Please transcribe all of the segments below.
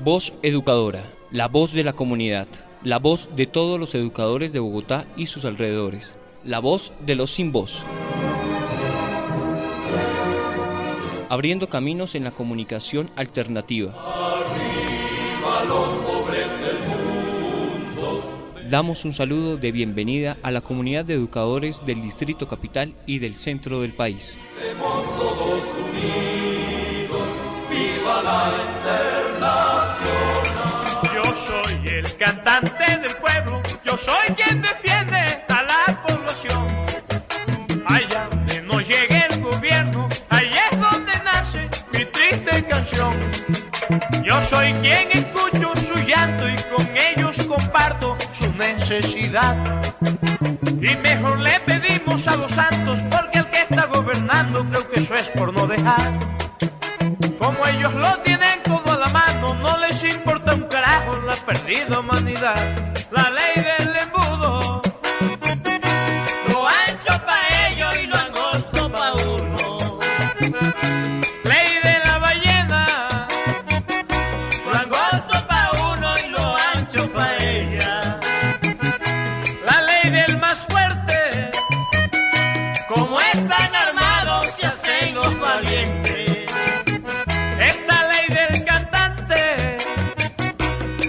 Voz Educadora, la voz de la comunidad, la voz de todos los educadores de Bogotá y sus alrededores, la voz de los sin voz. Abriendo caminos en la comunicación alternativa. Arriba los pobres del mundo. Damos un saludo de bienvenida a la comunidad de educadores del Distrito Capital y del centro del país. Estemos todos unidos, viva la Internacional. Yo soy el cantante del pueblo, yo soy quien defiende a la población. Allá donde no llegue el gobierno, ahí es donde nace mi triste canción. Yo soy quien escucho su llanto y con ellos comparto su necesidad. Y mejor le pedimos a los santos, porque el que está gobernando creo que eso es por no dejar. Como ellos lo tienen todo a la mano, no les importa un carajo la perdida humanidad. La ley del embudo, lo ancho pa' ellos y lo angosto pa' uno. Ley de la ballena, lo angosto pa' uno y lo ancho pa' ella. La ley del más fuerte, como están armados se hacen los valientes. Esta ley del cantante,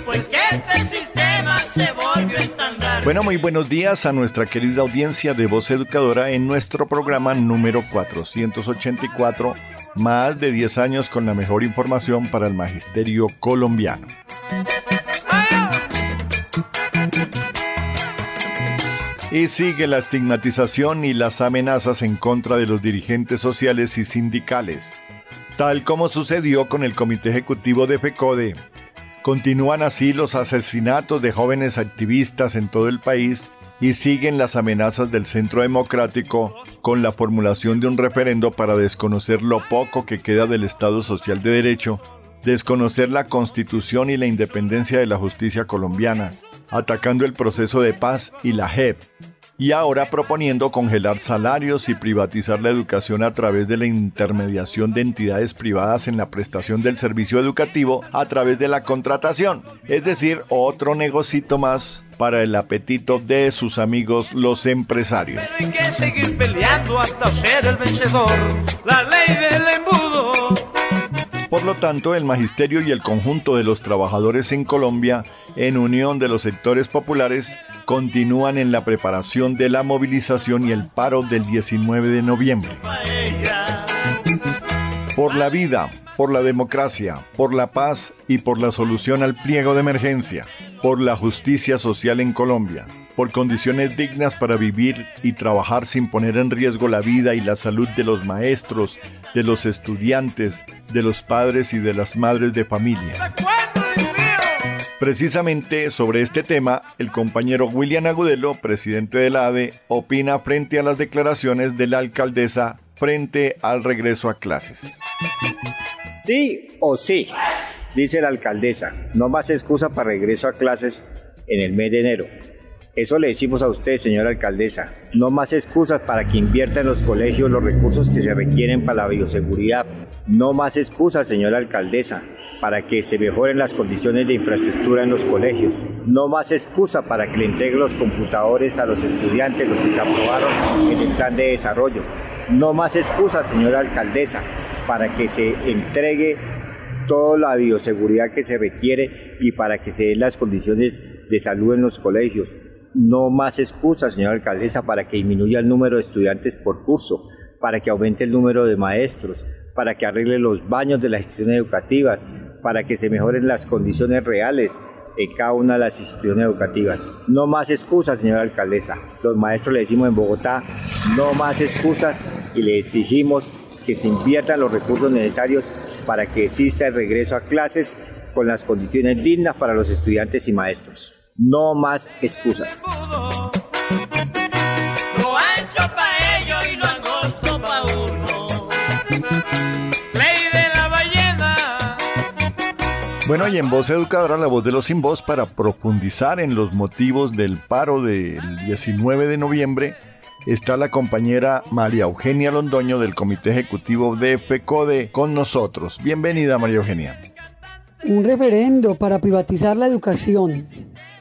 pues que este sistema se volvió estándar. Bueno, muy buenos días a nuestra querida audiencia de Voz Educadora en nuestro programa número 484, más de 10 años con la mejor información para el magisterio colombiano. Y sigue la estigmatización y las amenazas en contra de los dirigentes sociales y sindicales, tal como sucedió con el Comité Ejecutivo de FECODE. Continúan así los asesinatos de jóvenes activistas en todo el país y siguen las amenazas del Centro Democrático con la formulación de un referendo para desconocer lo poco que queda del Estado Social de Derecho, desconocer la Constitución y la independencia de la justicia colombiana, atacando el proceso de paz y la JEP, y ahora proponiendo congelar salarios y privatizar la educación a través de la intermediación de entidades privadas en la prestación del servicio educativo a través de la contratación, es decir, otro negocito más para el apetito de sus amigos los empresarios. Pero hay que seguir peleando hasta ser el vencedor, la ley del embudo. Por lo tanto, el magisterio y el conjunto de los trabajadores en Colombia, en unión de los sectores populares, continúan en la preparación de la movilización y el paro del 19 de noviembre. Por la vida, por la democracia, por la paz y por la solución al pliego de emergencia, por la justicia social en Colombia, por condiciones dignas para vivir y trabajar sin poner en riesgo la vida y la salud de los maestros, de los estudiantes, de los padres y de las madres de familia. Precisamente sobre este tema, el compañero William Agudelo, presidente de la ADE, opina frente a las declaraciones de la alcaldesa frente al regreso a clases. Sí o sí, dice la alcaldesa, no más excusa para regreso a clases en el mes de enero. Eso le decimos a usted, señora alcaldesa, no más excusas para que invierta en los colegios los recursos que se requieren para la bioseguridad. No más excusas, señora alcaldesa, para que se mejoren las condiciones de infraestructura en los colegios. No más excusa para que le entregue los computadores a los estudiantes, los que se aprobaron en el plan de desarrollo. No más excusa, señora alcaldesa, para que se entregue toda la bioseguridad que se requiere y para que se den las condiciones de salud en los colegios. No más excusas, señora alcaldesa, para que disminuya el número de estudiantes por curso, para que aumente el número de maestros, para que arregle los baños de las instituciones educativas, para que se mejoren las condiciones reales en cada una de las instituciones educativas. No más excusas, señora alcaldesa. Los maestros le decimos en Bogotá, no más excusas, y le exigimos que se inviertan los recursos necesarios para que exista el regreso a clases con las condiciones dignas para los estudiantes y maestros. No más excusas. Lo ancho pa' ellos y lo angosto pa' uno. Ley de la ballena. Bueno, y en Voz Educadora, la voz de los sin voz, para profundizar en los motivos del paro del 19 de noviembre, está la compañera María Eugenia Londoño del Comité Ejecutivo de FECODE con nosotros. Bienvenida, María Eugenia. Un referendo para privatizar la educación.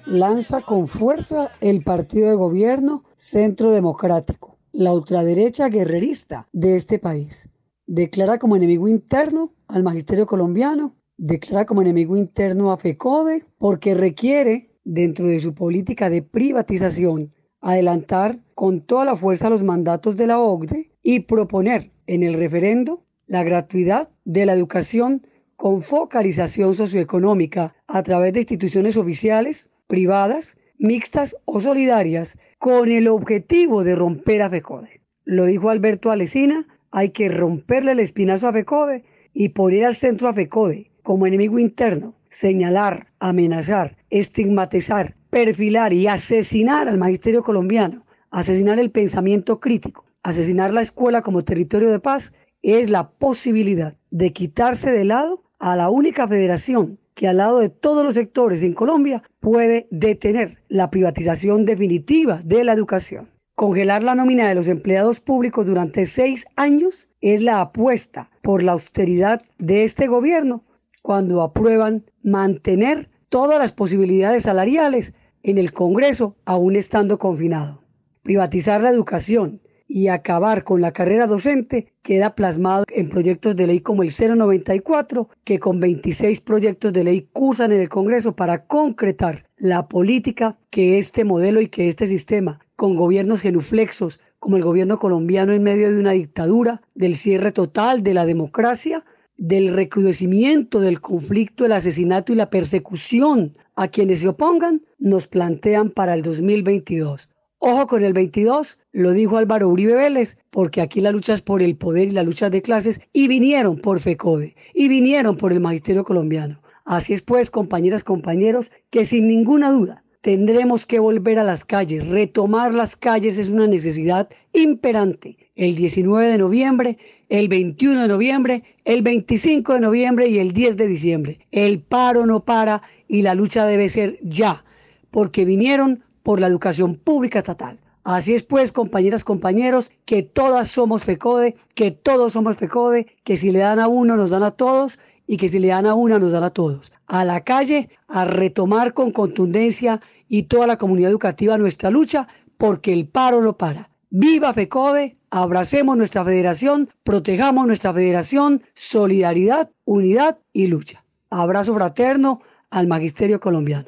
Lanza con fuerza el partido de gobierno Centro Democrático, la ultraderecha guerrerista de este país. Declara como enemigo interno al magisterio colombiano, declara como enemigo interno a FECODE, porque requiere, dentro de su política de privatización, adelantar con toda la fuerza los mandatos de la OCDE y proponer en el referendo la gratuidad de la educación con focalización socioeconómica a través de instituciones oficiales, privadas, mixtas o solidarias, con el objetivo de romper a FECODE. Lo dijo Alberto Alesina, hay que romperle el espinazo a FECODE y poner al centro a FECODE como enemigo interno, señalar, amenazar, estigmatizar, perfilar y asesinar al magisterio colombiano, asesinar el pensamiento crítico, asesinar la escuela como territorio de paz, es la posibilidad de quitarse de lado a la única federación que al lado de todos los sectores en Colombia puede detener la privatización definitiva de la educación. Congelar la nómina de los empleados públicos durante 6 años es la apuesta por la austeridad de este gobierno cuando aprueban mantener todas las posibilidades salariales en el Congreso aún estando confinado. Privatizar la educación y acabar con la carrera docente queda plasmado en proyectos de ley como el 094, que con 26 proyectos de ley cursan en el Congreso para concretar la política que este modelo y que este sistema, con gobiernos genuflexos como el gobierno colombiano en medio de una dictadura, del cierre total de la democracia, del recrudecimiento del conflicto, el asesinato y la persecución a quienes se opongan, nos plantean para el 2022. Ojo con el 22, lo dijo Álvaro Uribe Vélez, porque aquí la lucha es por el poder y la lucha de clases, y vinieron por FECODE, y vinieron por el magisterio colombiano. Así es pues, compañeras, compañeros, que sin ninguna duda tendremos que volver a las calles. Retomar las calles es una necesidad imperante. El 19 de noviembre, el 21 de noviembre, el 25 de noviembre y el 10 de diciembre. El paro no para y la lucha debe ser ya, porque vinieron por la educación pública estatal. Así es pues, compañeras, compañeros, que todas somos FECODE, que todos somos FECODE, que si le dan a uno nos dan a todos y que si le dan a una nos dan a todos. A la calle, a retomar con contundencia y toda la comunidad educativa nuestra lucha, porque el paro no para. ¡Viva FECODE! Abracemos nuestra federación, protejamos nuestra federación, solidaridad, unidad y lucha. Abrazo fraterno al magisterio colombiano.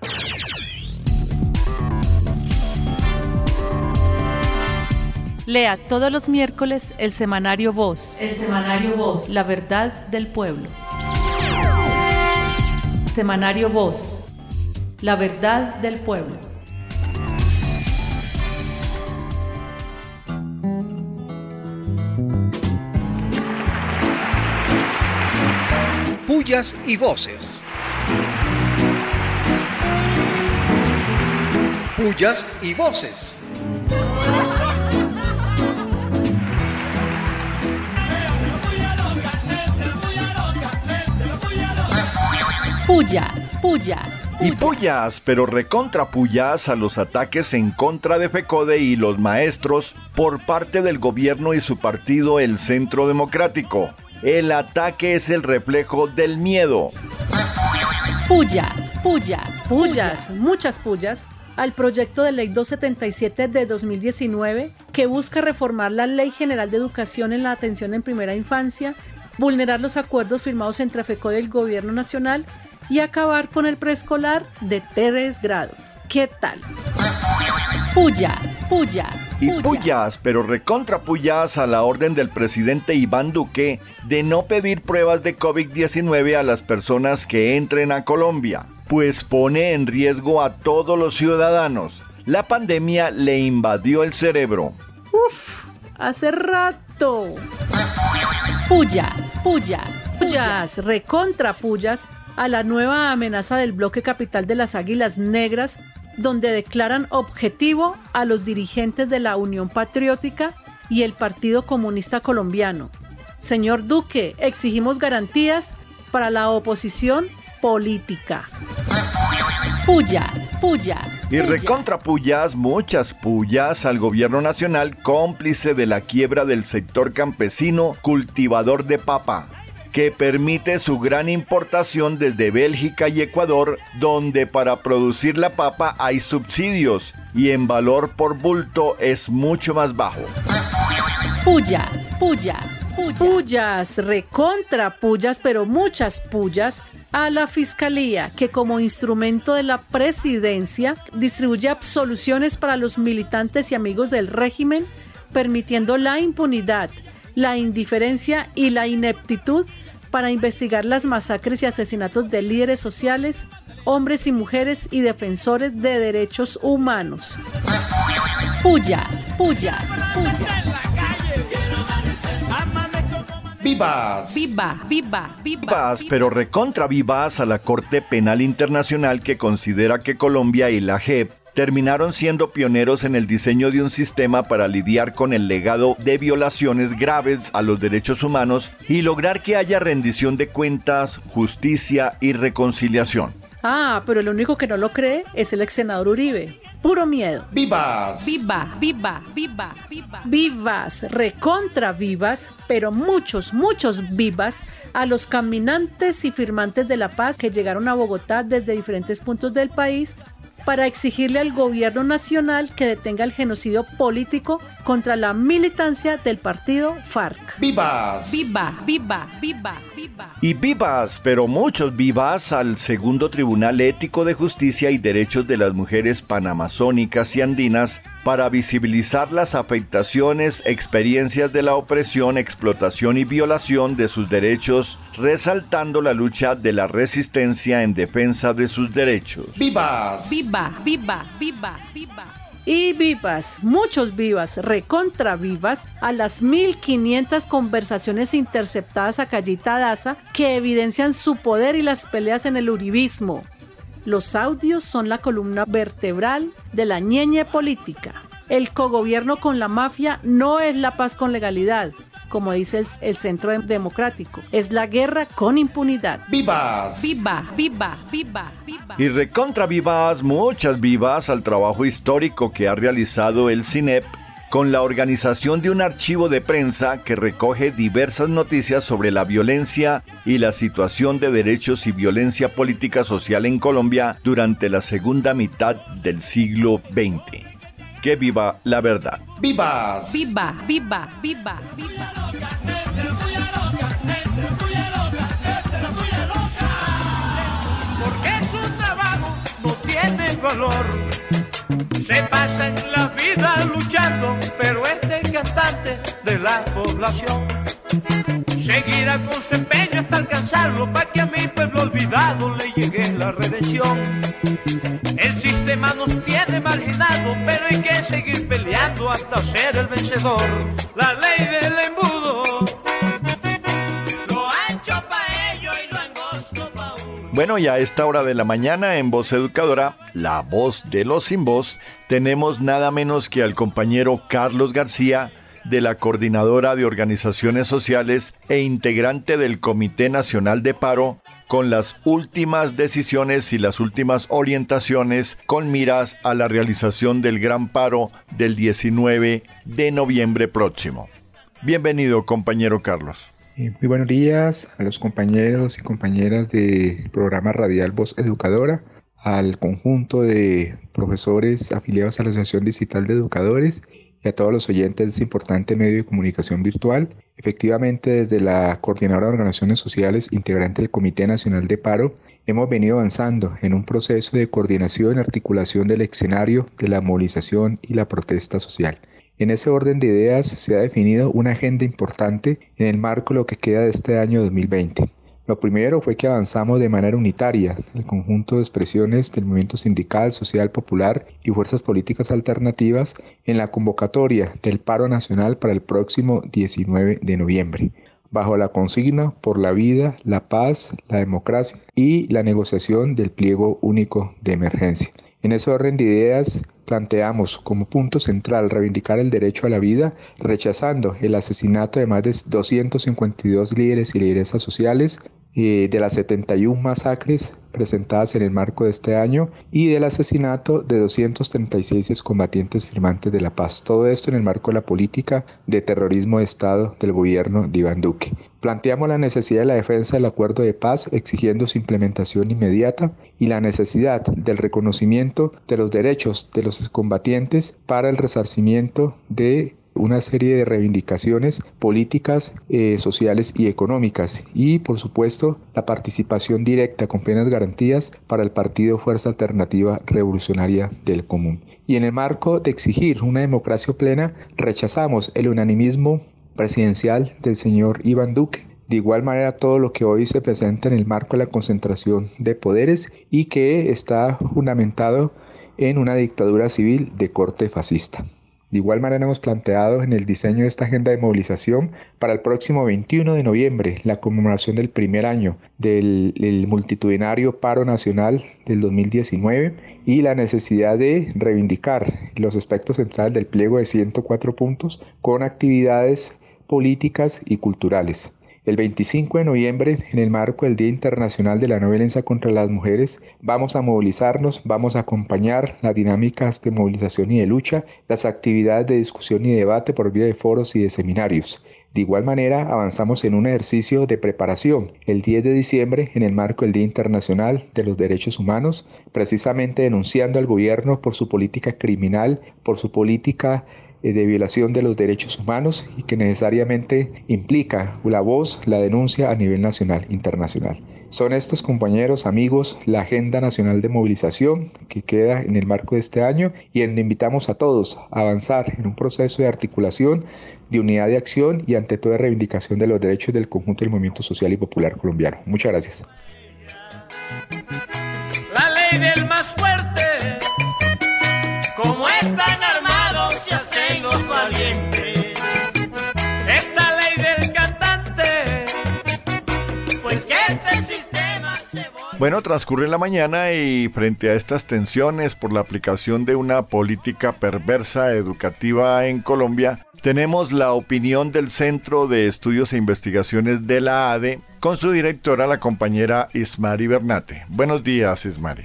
Lea todos los miércoles el semanario Voz. El semanario Voz. La verdad del pueblo. Semanario Voz. La verdad del pueblo. Pullas y voces. Pullas y voces. Pullas, pullas. Y pullas, pero recontra pullas a los ataques en contra de FECODE y los maestros por parte del gobierno y su partido, el Centro Democrático. El ataque es el reflejo del miedo. Pullas, pullas, pullas, muchas pullas al proyecto de ley 277 de 2019 que busca reformar la Ley General de Educación en la Atención en Primera Infancia, vulnerar los acuerdos firmados entre FECODE y el Gobierno Nacional y acabar con el preescolar de 3 grados. ¿Qué tal? Pullas, pullas. Y pullas, pero recontra pullas a la orden del presidente Iván Duque de no pedir pruebas de COVID-19 a las personas que entren a Colombia, pues pone en riesgo a todos los ciudadanos. La pandemia le invadió el cerebro. Uf, hace rato. Pullas, pullas, pullas, recontra pullas a la nueva amenaza del bloque capital de las Águilas Negras, donde declaran objetivo a los dirigentes de la Unión Patriótica y el Partido Comunista Colombiano. Señor Duque, exigimos garantías para la oposición política. Pullas, pullas. Y recontra pullas, muchas pullas al gobierno nacional cómplice de la quiebra del sector campesino cultivador de papa. que permite su gran importación desde Bélgica y Ecuador, donde para producir la papa hay subsidios y en valor por bulto es mucho más bajo. Pullas, recontra pullas, pero muchas pullas a la Fiscalía, que como instrumento de la presidencia distribuye absoluciones para los militantes y amigos del régimen, permitiendo la impunidad, la indiferencia y la ineptitud para investigar las masacres y asesinatos de líderes sociales, hombres y mujeres y defensores de derechos humanos. Pullas. Vivas. Vivas, pero recontra vivas a la Corte Penal Internacional, que considera que Colombia y la JEP terminaron siendo pioneros en el diseño de un sistema para lidiar con el legado de violaciones graves a los derechos humanos y lograr que haya rendición de cuentas, justicia y reconciliación. Pero el único que no lo cree es el ex senador Uribe. Puro miedo. Vivas. Vivas, recontra vivas, pero muchos vivas a los caminantes y firmantes de la paz que llegaron a Bogotá desde diferentes puntos del país para exigirle al gobierno nacional que detenga el genocidio político contra la militancia del partido FARC. Vivas. Y vivas, pero muchos vivas al Segundo Tribunal Ético de Justicia y Derechos de las Mujeres Panamazónicas y Andinas para visibilizar las afectaciones, experiencias de la opresión, explotación y violación de sus derechos, resaltando la lucha de la resistencia en defensa de sus derechos. Vivas. Y vivas, muchos vivas, recontra vivas, a las 1500 conversaciones interceptadas a Callita Daza que evidencian su poder y las peleas en el uribismo. Los audios son la columna vertebral de la ñeñe política. El cogobierno con la mafia no es la paz con legalidad, como dice el Centro Democrático. Es la guerra con impunidad. Vivas. Y recontra vivas, muchas vivas al trabajo histórico que ha realizado el CINEP con la organización de un archivo de prensa que recoge diversas noticias sobre la violencia y la situación de derechos y violencia política social en Colombia durante la segunda mitad del siglo XX. ¡Que viva la verdad! Vivas. Porque su trabajo no tiene valor. Se pasa en la vida luchando, pero este cantante de la población seguirá con su empeño hasta alcanzarlo, para que a mi pueblo olvidado le llegue la redención. El sistema nos tiene marginados, pero hay que seguir peleando hasta ser el vencedor. La ley del embudo lo ha hecho pa' ellos y lo angosto pa' uno. Bueno, y a esta hora de la mañana en Voz Educadora, la voz de los sin voz, tenemos nada menos que al compañero Carlos García, de la Coordinadora de Organizaciones Sociales e integrante del Comité Nacional de Paro, con las últimas decisiones y las últimas orientaciones con miras a la realización del Gran Paro del 19 de noviembre próximo. Bienvenido, compañero Carlos. Muy buenos días a los compañeros y compañeras del programa radial Voz Educadora, al conjunto de profesores afiliados a la Asociación Distrital de Educadores y a todos los oyentes de este importante medio de comunicación virtual. Efectivamente, desde la Coordinadora de Organizaciones Sociales, integrante del Comité Nacional de Paro, hemos venido avanzando en un proceso de coordinación y articulación del escenario de la movilización y la protesta social. En ese orden de ideas se ha definido una agenda importante en el marco de lo que queda de este año 2020. Lo primero fue que avanzamos de manera unitaria el conjunto de expresiones del movimiento sindical, social, popular y fuerzas políticas alternativas en la convocatoria del paro nacional para el próximo 19 de noviembre, bajo la consigna por la vida, la paz, la democracia y la negociación del pliego único de emergencia. En ese orden de ideas planteamos como punto central reivindicar el derecho a la vida, rechazando el asesinato de más de 252 líderes y lideresas sociales, de las 71 masacres presentadas en el marco de este año y del asesinato de 236 excombatientes firmantes de la paz. Todo esto en el marco de la política de terrorismo de Estado del gobierno de Iván Duque. Planteamos la necesidad de la defensa del acuerdo de paz exigiendo su implementación inmediata y la necesidad del reconocimiento de los derechos de los excombatientes para el resarcimiento de una serie de reivindicaciones políticas, sociales y económicas y por supuesto la participación directa con plenas garantías para el partido Fuerza Alternativa Revolucionaria del Común. Y en el marco de exigir una democracia plena, rechazamos el unanimismo presidencial del señor Iván Duque. De igual manera todo lo que hoy se presenta en el marco de la concentración de poderes y que está fundamentado en una dictadura civil de corte fascista. De igual manera hemos planteado en el diseño de esta agenda de movilización para el próximo 21 de noviembre la conmemoración del primer año del multitudinario paro nacional del 2019 y la necesidad de reivindicar los aspectos centrales del pliego de 104 puntos con actividades políticas y culturales. El 25 de noviembre, en el marco del Día Internacional de la No Violencia contra las Mujeres, vamos a movilizarnos, vamos a acompañar las dinámicas de movilización y de lucha, las actividades de discusión y debate por vía de foros y de seminarios. De igual manera, avanzamos en un ejercicio de preparación el 10 de diciembre en el marco del Día Internacional de los Derechos Humanos, precisamente denunciando al gobierno por su política criminal, por su política de violación de los derechos humanos y que necesariamente implica la voz, la denuncia a nivel nacional, internacional. Son estos, compañeros, amigos, la Agenda Nacional de Movilización que queda en el marco de este año y en donde invitamos a todos a avanzar en un proceso de articulación, de unidad de acción y ante todo de reivindicación de los derechos del conjunto del movimiento social y popular colombiano. Muchas gracias. La ley del más fuerte, como están armados se hacen los valientes. Esta ley del cantante, pues que este sistema se volvió. Bueno, transcurre la mañana y frente a estas tensiones por la aplicación de una política perversa educativa en Colombia, tenemos la opinión del Centro de Estudios e Investigaciones de la ADE con su directora, la compañera Ismari Bernate. Buenos días, Ismari.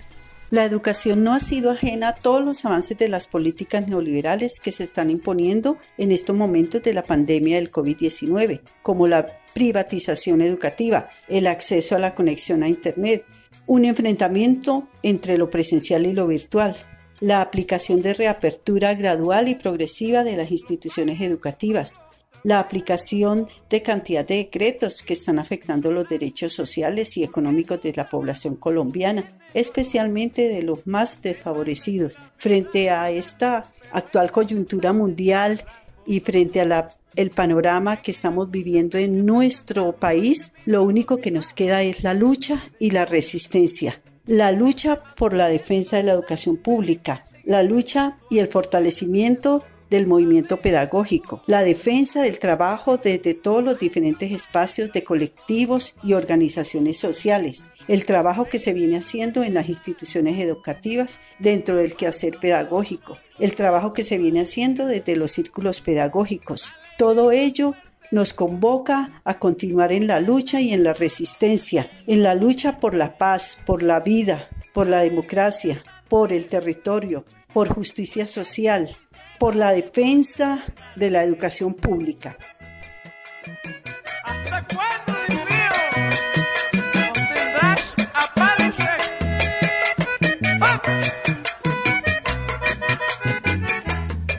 La educación no ha sido ajena a todos los avances de las políticas neoliberales que se están imponiendo en estos momentos de la pandemia del COVID-19, como la privatización educativa, el acceso a la conexión a Internet, un enfrentamiento entre lo presencial y lo virtual, la aplicación de reapertura gradual y progresiva de las instituciones educativas, la aplicación de cantidad de decretos que están afectando los derechos sociales y económicos de la población colombiana, especialmente de los más desfavorecidos. Frente a esta actual coyuntura mundial y frente a el panorama que estamos viviendo en nuestro país, lo único que nos queda es la lucha y la resistencia. La lucha por la defensa de la educación pública, la lucha y el fortalecimiento del movimiento pedagógico, la defensa del trabajo desde todos los diferentes espacios de colectivos y organizaciones sociales, el trabajo que se viene haciendo en las instituciones educativas dentro del quehacer pedagógico, el trabajo que se viene haciendo desde los círculos pedagógicos. Todo ello nos convoca a continuar en la lucha y en la resistencia, en la lucha por la paz, por la vida, por la democracia, por el territorio, por justicia social, por la defensa de la educación pública. ¿Hasta cuándo, Dios mío? Nos tendrás a padecer.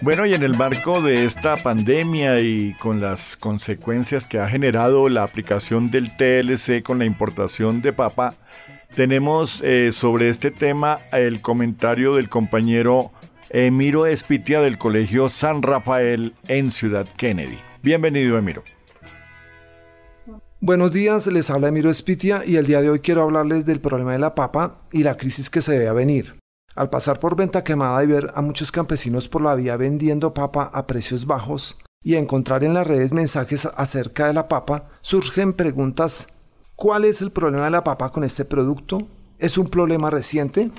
Bueno, y en el marco de esta pandemia y con las consecuencias que ha generado la aplicación del TLC con la importación de papa, tenemos sobre este tema el comentario del compañero Emiro Espitia del Colegio San Rafael en Ciudad Kennedy. Bienvenido, Emiro. Buenos días, les habla Emiro Espitia y el día de hoy quiero hablarles del problema de la papa y la crisis que se debe venir. Al pasar por Venta Quemada y ver a muchos campesinos por la vía vendiendo papa a precios bajos y encontrar en las redes mensajes acerca de la papa, surgen preguntas: ¿cuál es el problema de la papa con este producto? ¿Es un problema reciente?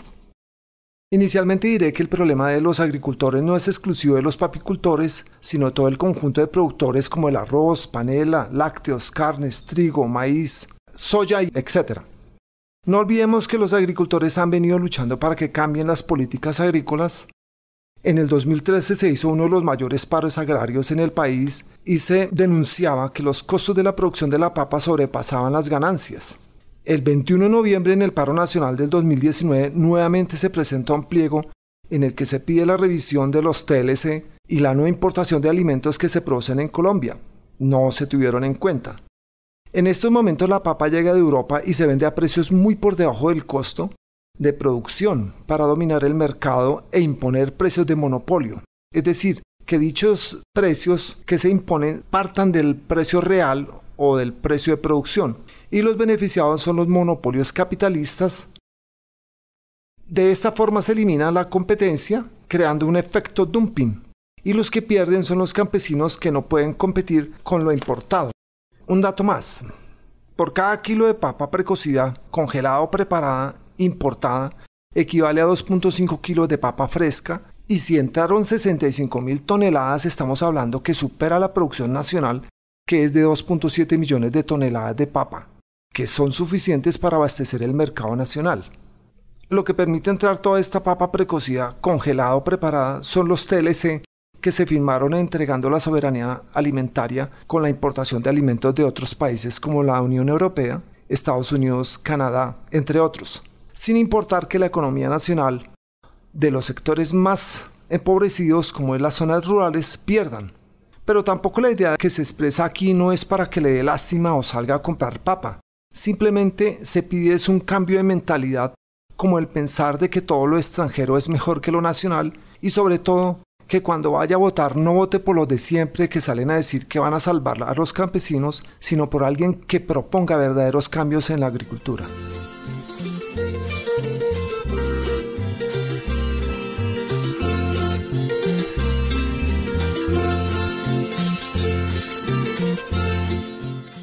Inicialmente diré que el problema de los agricultores no es exclusivo de los papicultores, sino todo el conjunto de productores como el arroz, panela, lácteos, carnes, trigo, maíz, soya, etc. No olvidemos que los agricultores han venido luchando para que cambien las políticas agrícolas. En el 2013 se hizo uno de los mayores paros agrarios en el país y se denunciaba que los costos de la producción de la papa sobrepasaban las ganancias. El 21 de noviembre, en el paro nacional del 2019, nuevamente se presenta un pliego en el que se pide la revisión de los TLC y la no importación de alimentos que se producen en Colombia. No se tuvieron en cuenta. En estos momentos la papa llega de Europa y se vende a precios muy por debajo del costo de producción para dominar el mercado e imponer precios de monopolio. Es decir, que dichos precios que se imponen partan del precio real o del precio de producción y los beneficiados son los monopolios capitalistas. De esta forma se elimina la competencia, creando un efecto dumping, y los que pierden son los campesinos que no pueden competir con lo importado. Un dato más: por cada kilo de papa precocida, congelada o preparada, importada, equivale a 2.5 kilos de papa fresca, y si entraron 65.000 toneladas, estamos hablando que supera la producción nacional, que es de 2.7 millones de toneladas de papa, que son suficientes para abastecer el mercado nacional. Lo que permite entrar toda esta papa precocida, congelada o preparada, son los TLC que se firmaron entregando la soberanía alimentaria con la importación de alimentos de otros países como la Unión Europea, Estados Unidos, Canadá, entre otros, sin importar que la economía nacional de los sectores más empobrecidos, como en las zonas rurales, pierdan. Pero tampoco la idea que se expresa aquí no es para que le dé lástima o salga a comprar papa. Simplemente se pide es un cambio de mentalidad, como el pensar de que todo lo extranjero es mejor que lo nacional, y sobre todo que cuando vaya a votar no vote por los de siempre que salen a decir que van a salvar a los campesinos, sino por alguien que proponga verdaderos cambios en la agricultura.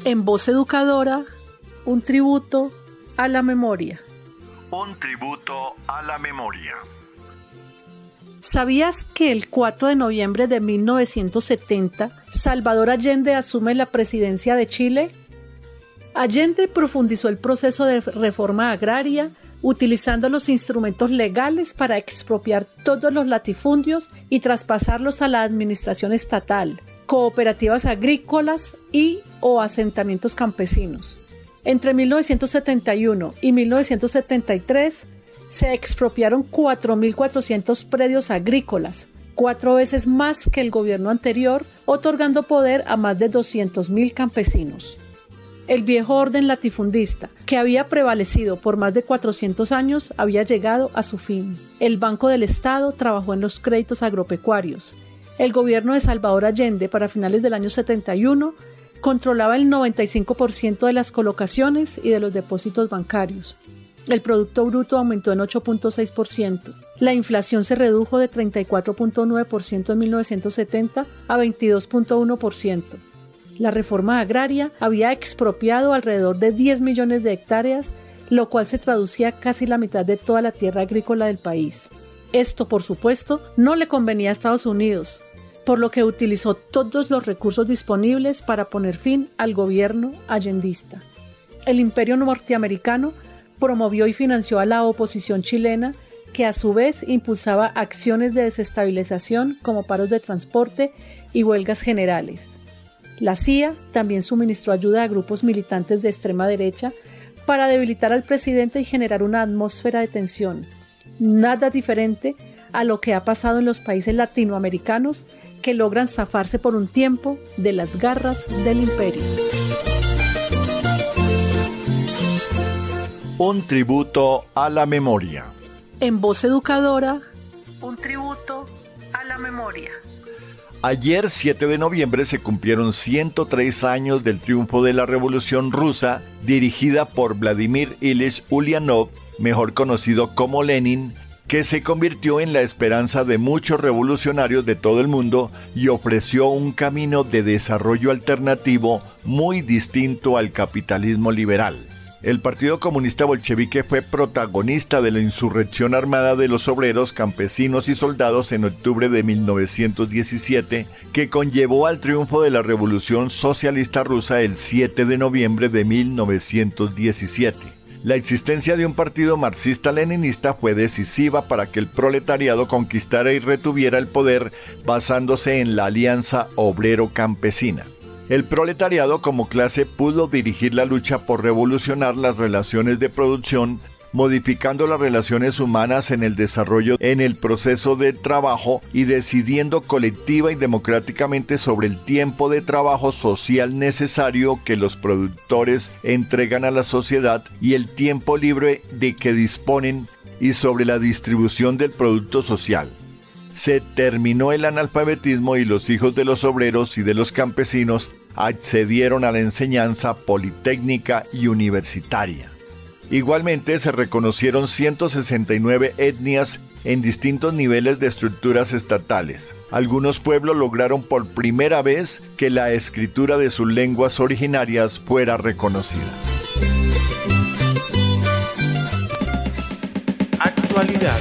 En Voz Educadora, un tributo a la memoria. Un tributo a la memoria. ¿Sabías que el 4 de noviembre de 1970 Salvador Allende asume la presidencia de Chile? Allende profundizó el proceso de reforma agraria utilizando los instrumentos legales para expropiar todos los latifundios y traspasarlos a la administración estatal, cooperativas agrícolas o asentamientos campesinos. Entre 1971 y 1973 se expropiaron 4.400 predios agrícolas, 4 veces más que el gobierno anterior, otorgando poder a más de 200.000 campesinos. El viejo orden latifundista, que había prevalecido por más de 400 años, había llegado a su fin. El Banco del Estado trabajó en los créditos agropecuarios. El gobierno de Salvador Allende, para finales del año 71, controlaba el 95% de las colocaciones y de los depósitos bancarios. El Producto Bruto aumentó en 8.6%. La inflación se redujo de 34.9% en 1970 a 22.1%. La reforma agraria había expropiado alrededor de 10 millones de hectáreas, lo cual se traducía casi la mitad de toda la tierra agrícola del país. Esto, por supuesto, no le convenía a Estados Unidos, por lo que utilizó todos los recursos disponibles para poner fin al gobierno allendista. El imperio norteamericano promovió y financió a la oposición chilena, que a su vez impulsaba acciones de desestabilización como paros de transporte y huelgas generales. La CIA también suministró ayuda a grupos militantes de extrema derecha para debilitar al presidente y generar una atmósfera de tensión. Nada diferente a lo que ha pasado en los países latinoamericanos que logran zafarse por un tiempo de las garras del imperio. Un tributo a la memoria. En Voz Educadora, un tributo a la memoria. Ayer, 7 de noviembre, se cumplieron 103 años del triunfo de la Revolución Rusa, dirigida por Vladimir Ilich Ulyanov, mejor conocido como Lenin, que se convirtió en la esperanza de muchos revolucionarios de todo el mundo y ofreció un camino de desarrollo alternativo muy distinto al capitalismo liberal. El Partido Comunista Bolchevique fue protagonista de la insurrección armada de los obreros, campesinos y soldados en octubre de 1917, que conllevó al triunfo de la Revolución Socialista Rusa el 7 de noviembre de 1917. La existencia de un partido marxista-leninista fue decisiva para que el proletariado conquistara y retuviera el poder basándose en la alianza obrero-campesina. El proletariado como clase pudo dirigir la lucha por revolucionar las relaciones de producción, modificando las relaciones humanas en el desarrollo en el proceso de trabajo y decidiendo colectiva y democráticamente sobre el tiempo de trabajo social necesario que los productores entregan a la sociedad y el tiempo libre de que disponen y sobre la distribución del producto social. Se terminó el analfabetismo y los hijos de los obreros y de los campesinos accedieron a la enseñanza politécnica y universitaria. Igualmente se reconocieron 169 etnias en distintos niveles de estructuras estatales. Algunos pueblos lograron por primera vez que la escritura de sus lenguas originarias fuera reconocida. Actualidad.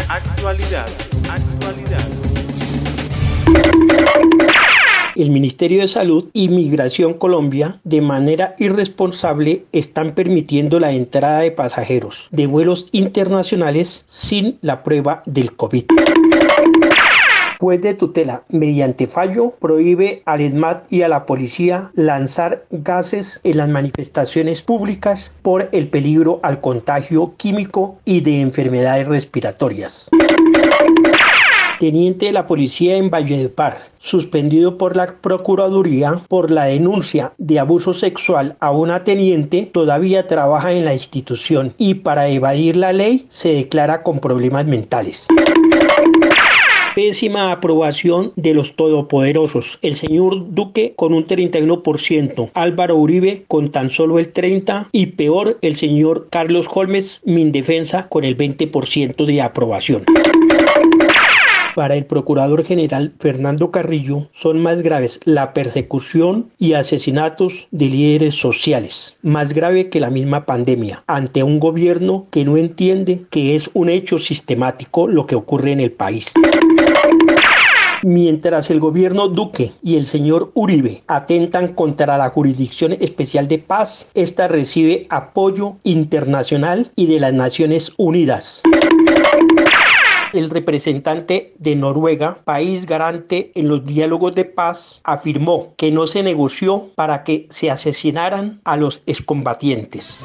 Actualidad. El Ministerio de Salud y Migración Colombia, de manera irresponsable, están permitiendo la entrada de pasajeros de vuelos internacionales sin la prueba del COVID. Juez de tutela, mediante fallo, prohíbe al ESMAD y a la policía lanzar gases en las manifestaciones públicas por el peligro al contagio químico y de enfermedades respiratorias. Teniente de la policía en Valledupar, suspendido por la Procuraduría por la denuncia de abuso sexual a una teniente, todavía trabaja en la institución y para evadir la ley se declara con problemas mentales. Pésima aprobación de los todopoderosos. El señor Duque con un 31%, Álvaro Uribe con tan solo el 30% y peor el señor Carlos Holmes, Mindefensa, con el 20% de aprobación. Para el Procurador General Fernando Carrillo son más graves la persecución y asesinatos de líderes sociales, más grave que la misma pandemia, ante un gobierno que no entiende que es un hecho sistemático lo que ocurre en el país. Mientras el gobierno Duque y el señor Uribe atentan contra la Jurisdicción Especial de Paz, esta recibe apoyo internacional y de las Naciones Unidas. El representante de Noruega, país garante en los diálogos de paz, afirmó que no se negoció para que se asesinaran a los excombatientes.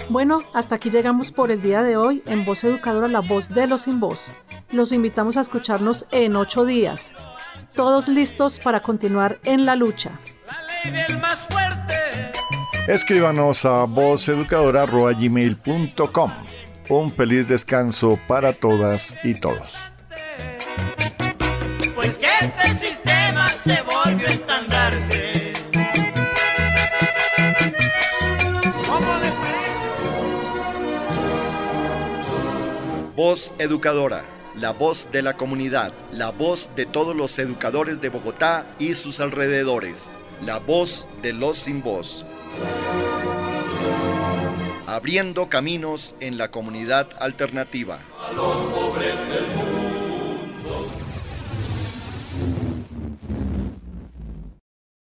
Bueno, hasta aquí llegamos por el día de hoy en Voz Educadora, la voz de los sin voz. Los invitamos a escucharnos en 8 días. Todos listos para continuar en la lucha. La ley del más fuerte. Escríbanos a vozeducadora@gmail.com. Un feliz descanso para todas y todos. Pues que este sistema se volvió estandarte. ¿Cómo le parece? Voz Educadora, la voz de la comunidad, la voz de todos los educadores de Bogotá y sus alrededores, la voz de los sin voz. Abriendo caminos en la comunidad alternativa. A los pobres del mundo.